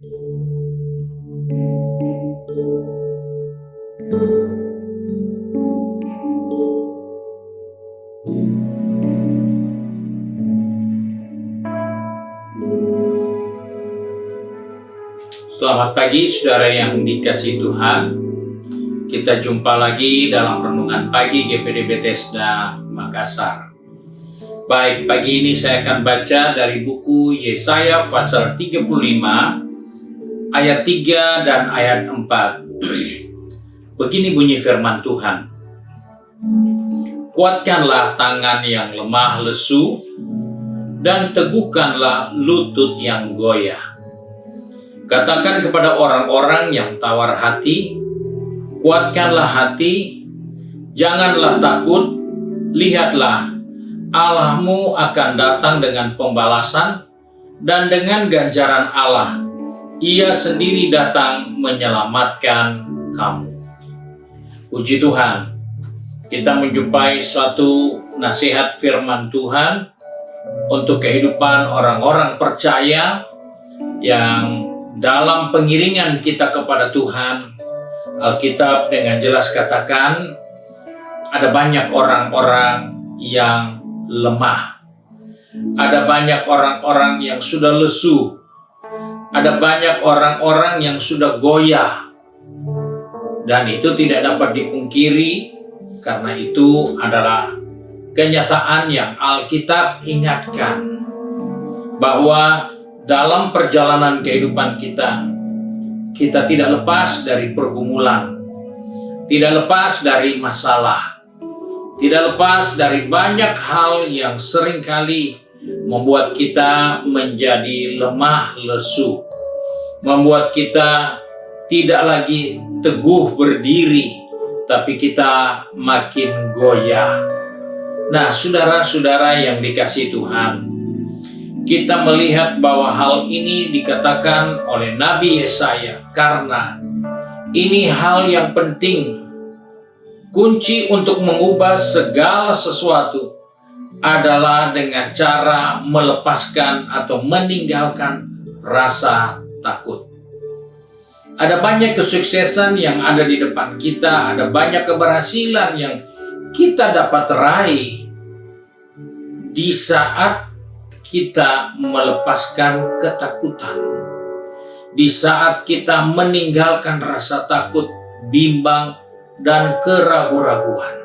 Selamat pagi saudara yang dikasihi Tuhan. Kita jumpa lagi dalam renungan pagi GPD Bethesda Makassar. Baik, pagi ini saya akan baca dari buku Yesaya pasal 35 ayat 3 dan ayat 4. Begini bunyi firman Tuhan. Kuatkanlah tangan yang lemah lesu dan teguhkanlah lutut yang goyah. Katakan kepada orang-orang yang tawar hati, kuatkanlah hati, janganlah takut, lihatlah, Allahmu akan datang dengan pembalasan dan dengan ganjaran Allah. Ia sendiri datang menyelamatkan kamu. Puji Tuhan, kita menjumpai suatu nasihat firman Tuhan untuk kehidupan orang-orang percaya yang dalam pengiringan kita kepada Tuhan. Alkitab dengan jelas katakan ada banyak orang-orang yang lemah. Ada banyak orang-orang yang sudah lesu. Ada banyak orang-orang yang sudah goyah. Dan itu tidak dapat dipungkiri karena itu adalah kenyataan yang Alkitab ingatkan bahwa dalam perjalanan kehidupan kita tidak lepas dari pergumulan, tidak lepas dari masalah, tidak lepas dari banyak hal yang seringkali membuat kita menjadi lemah lesu, membuat kita tidak lagi teguh berdiri, tapi kita makin goyah. Nah, saudara-saudara yang dikasihi Tuhan, kita melihat bahwa hal ini dikatakan oleh Nabi Yesaya karena ini hal yang penting. Kunci untuk mengubah segala sesuatu adalah dengan cara melepaskan atau meninggalkan rasa takut. Ada banyak kesuksesan yang ada di depan kita, ada banyak keberhasilan yang kita dapat raih di saat kita melepaskan ketakutan, di saat kita meninggalkan rasa takut, bimbang, dan keraguan-raguan.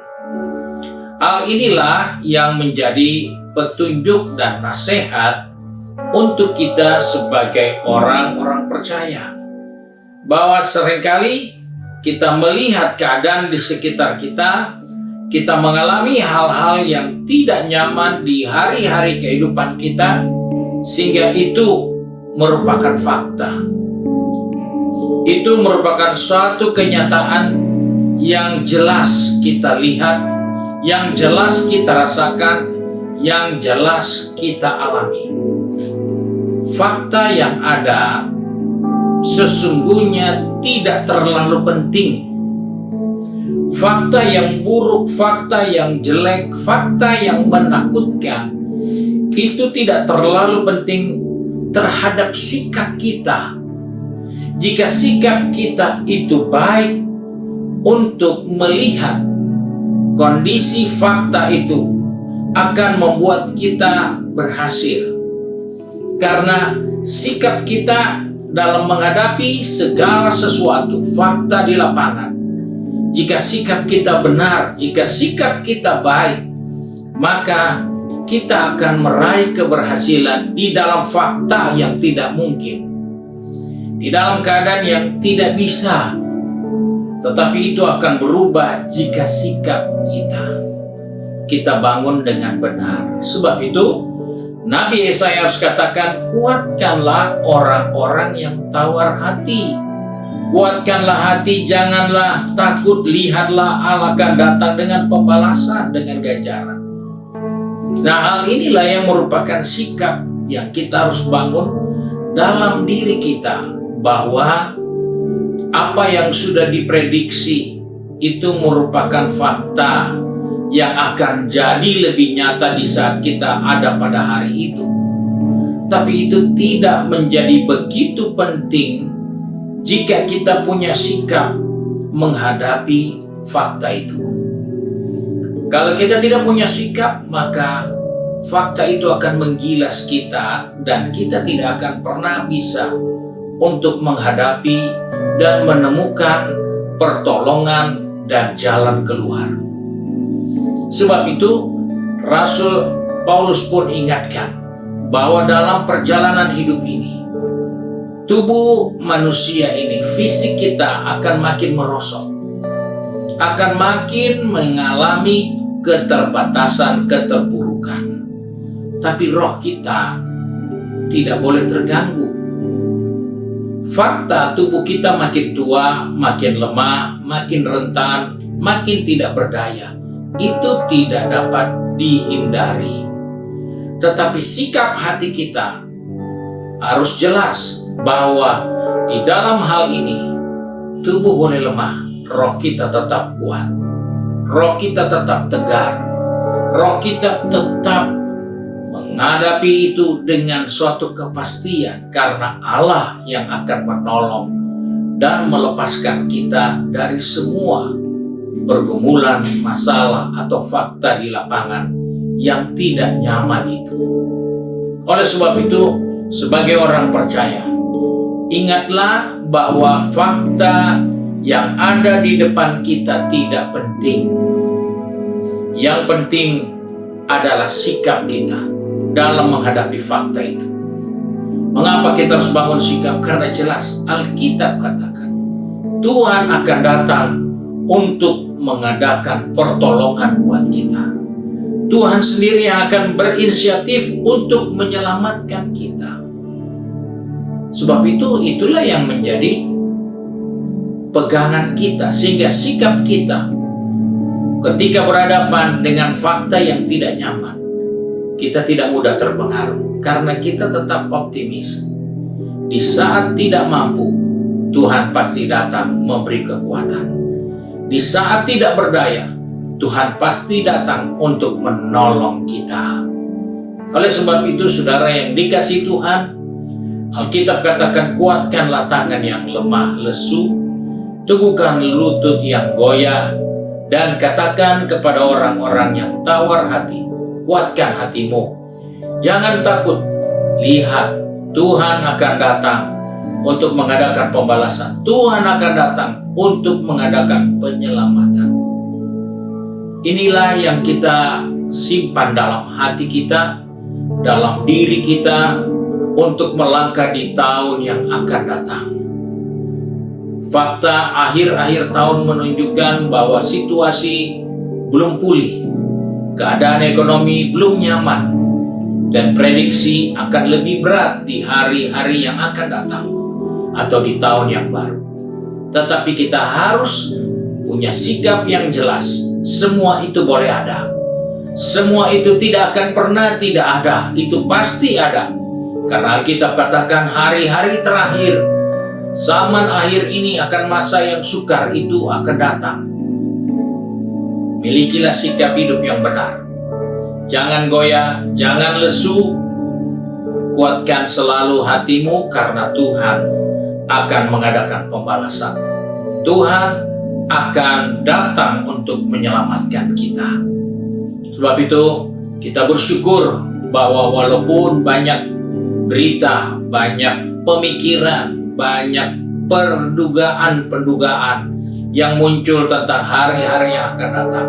Hal inilah yang menjadi petunjuk dan nasihat untuk kita sebagai orang-orang percaya, bahwa seringkali kita melihat keadaan di sekitar kita mengalami hal-hal yang tidak nyaman di hari-hari kehidupan kita, sehingga itu merupakan fakta. Itu merupakan suatu kenyataan yang jelas kita lihat, yang jelas kita rasakan, yang jelas kita alami. Fakta yang ada sesungguhnya tidak terlalu penting. Fakta yang buruk, fakta yang jelek, fakta yang menakutkan itu tidak terlalu penting terhadap sikap kita. Jika sikap kita itu baik untuk melihat kondisi fakta itu akan membuat kita berhasil. Karena sikap kita dalam menghadapi segala sesuatu fakta di lapangan, jika sikap kita benar, jika sikap kita baik, maka kita akan meraih keberhasilan di dalam fakta yang tidak mungkin, di dalam keadaan yang tidak bisa. Tetapi itu akan berubah jika sikap kita bangun dengan benar. Sebab itu Nabi Yesaya harus katakan, kuatkanlah orang-orang yang tawar hati. Kuatkanlah hati, janganlah takut, lihatlah Allah akan datang dengan pembalasan, dengan ganjaran. Nah, hal inilah yang merupakan sikap yang kita harus bangun dalam diri kita, bahwa apa yang sudah diprediksi itu merupakan fakta yang akan jadi lebih nyata di saat kita ada pada hari itu. Tapi itu tidak menjadi begitu penting jika kita punya sikap menghadapi fakta itu. Kalau kita tidak punya sikap, maka fakta itu akan menggilas kita dan kita tidak akan pernah bisa untuk menghadapi dan menemukan pertolongan dan jalan keluar. Sebab itu, Rasul Paulus pun ingatkan bahwa dalam perjalanan hidup ini, tubuh manusia ini, fisik kita akan makin merosot, akan makin mengalami keterbatasan, keterpurukan. Tapi roh kita tidak boleh terganggu. Fakta tubuh kita makin tua, makin lemah, makin rentan, makin tidak berdaya. Itu tidak dapat dihindari. Tetapi sikap hati kita harus jelas bahwa di dalam hal ini tubuh boleh lemah, roh kita tetap kuat, roh kita tetap tegar, roh kita tetap menghadapi itu dengan suatu kepastian karena Allah yang akan menolong dan melepaskan kita dari semua pergumulan, masalah atau fakta di lapangan yang tidak nyaman itu. Oleh sebab itu, sebagai orang percaya, ingatlah bahwa fakta yang ada di depan kita tidak penting. Yang penting adalah sikap kita dalam menghadapi fakta itu. Mengapa kita harus bangun sikap? Karena jelas Alkitab katakan Tuhan akan datang untuk mengadakan pertolongan buat kita. Tuhan sendiri yang akan berinisiatif untuk menyelamatkan kita. Sebab itulah yang menjadi pegangan kita, sehingga sikap kita ketika berhadapan dengan fakta yang tidak nyaman, kita tidak mudah terpengaruh karena kita tetap optimis. Di saat tidak mampu, Tuhan pasti datang memberi kekuatan. Di saat tidak berdaya, Tuhan pasti datang untuk menolong kita. Oleh sebab itu, saudara yang dikasihi Tuhan, Alkitab katakan, kuatkanlah tangan yang lemah lesu, teguhkan lutut yang goyah, dan katakan kepada orang-orang yang tawar hati, kuatkan hatimu, jangan takut, lihat Tuhan akan datang untuk mengadakan pembalasan. Tuhan akan datang untuk mengadakan penyelamatan. Inilah yang kita simpan dalam hati kita, dalam diri kita, untuk melangkah di tahun yang akan datang. Fakta akhir-akhir tahun menunjukkan bahwa situasi belum pulih, keadaan ekonomi belum nyaman, dan prediksi akan lebih berat di hari-hari yang akan datang atau di tahun yang baru. Tetapi kita harus punya sikap yang jelas. Semua itu boleh ada. Semua itu tidak akan pernah tidak ada. Itu pasti ada. Karena Alkitab katakan hari-hari terakhir, zaman akhir ini akan masa yang sukar itu akan datang. Milikilah sikap hidup yang benar. Jangan goyah, jangan lesu. Kuatkan selalu hatimu karena Tuhan akan mengadakan pembalasan. Tuhan akan datang untuk menyelamatkan kita. Sebab itu, kita bersyukur bahwa walaupun banyak berita, banyak pemikiran, banyak pendugaan yang muncul tentang hari-hari yang akan datang,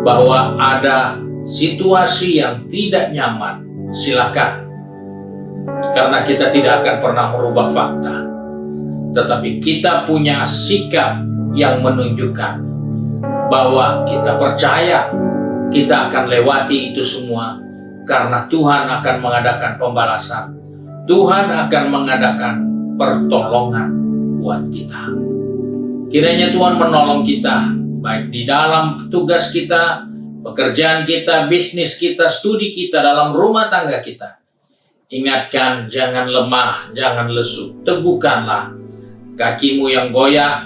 bahwa ada situasi yang tidak nyaman, silakan. Karena kita tidak akan pernah merubah fakta. Tetapi kita punya sikap yang menunjukkan bahwa kita percaya kita akan lewati itu semua karena Tuhan akan mengadakan pembalasan. Tuhan akan mengadakan pertolongan buat kita. Kiranya Tuhan menolong kita baik di dalam tugas kita, pekerjaan kita, bisnis kita, studi kita, dalam rumah tangga kita. Ingatkan, jangan lemah, jangan lesu. Teguhkanlah kakimu yang goyah,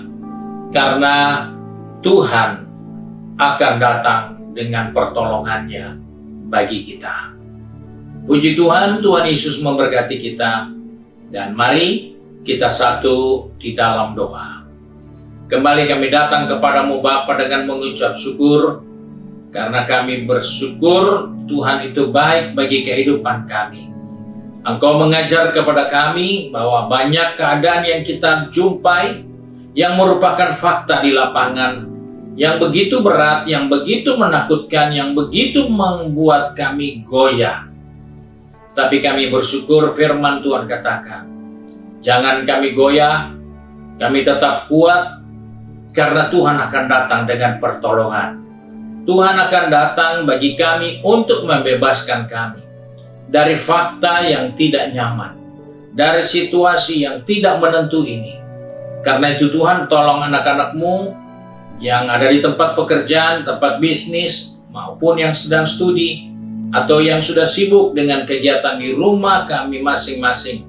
karena Tuhan akan datang dengan pertolongannya bagi kita. Puji Tuhan, Tuhan Yesus memberkati kita. Dan mari kita satu di dalam doa. Kembali kami datang kepadamu Bapa dengan mengucap syukur, karena kami bersyukur Tuhan itu baik bagi kehidupan kami. Engkau mengajar kepada kami bahwa banyak keadaan yang kita jumpai yang merupakan fakta di lapangan, yang begitu berat, yang begitu menakutkan, yang begitu membuat kami goyah. Tapi kami bersyukur firman Tuhan katakan, jangan kami goyah, kami tetap kuat, karena Tuhan akan datang dengan pertolongan. Tuhan akan datang bagi kami untuk membebaskan kami dari fakta yang tidak nyaman, dari situasi yang tidak menentu ini. Karena itu Tuhan, tolong anak-anak-Mu yang ada di tempat pekerjaan, tempat bisnis, maupun yang sedang studi, atau yang sudah sibuk dengan kegiatan di rumah kami masing-masing.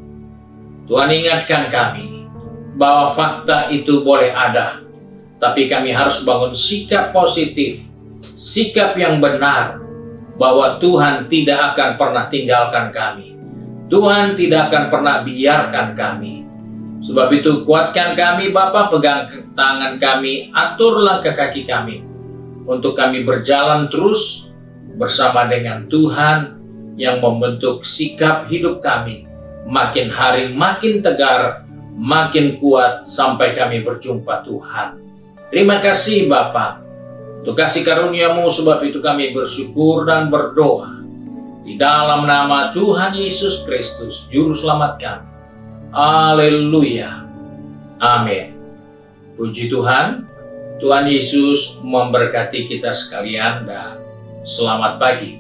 Tuhan, ingatkan kami bahwa fakta itu boleh ada, tapi kami harus bangun sikap positif, sikap yang benar, bahwa Tuhan tidak akan pernah tinggalkan kami. Tuhan tidak akan pernah biarkan kami. Sebab itu kuatkan kami Bapa, pegang tangan kami, atur langkah kaki kami, untuk kami berjalan terus bersama dengan Tuhan yang membentuk sikap hidup kami makin hari makin tegar, makin kuat sampai kami berjumpa Tuhan. Terima kasih Bapa untuk kasih karunia-Mu, sebab itu kami bersyukur dan berdoa di dalam nama Tuhan Yesus Kristus, Juru Selamat kami. Haleluya. Amin. Puji Tuhan, Tuhan Yesus memberkati kita sekalian dan selamat pagi.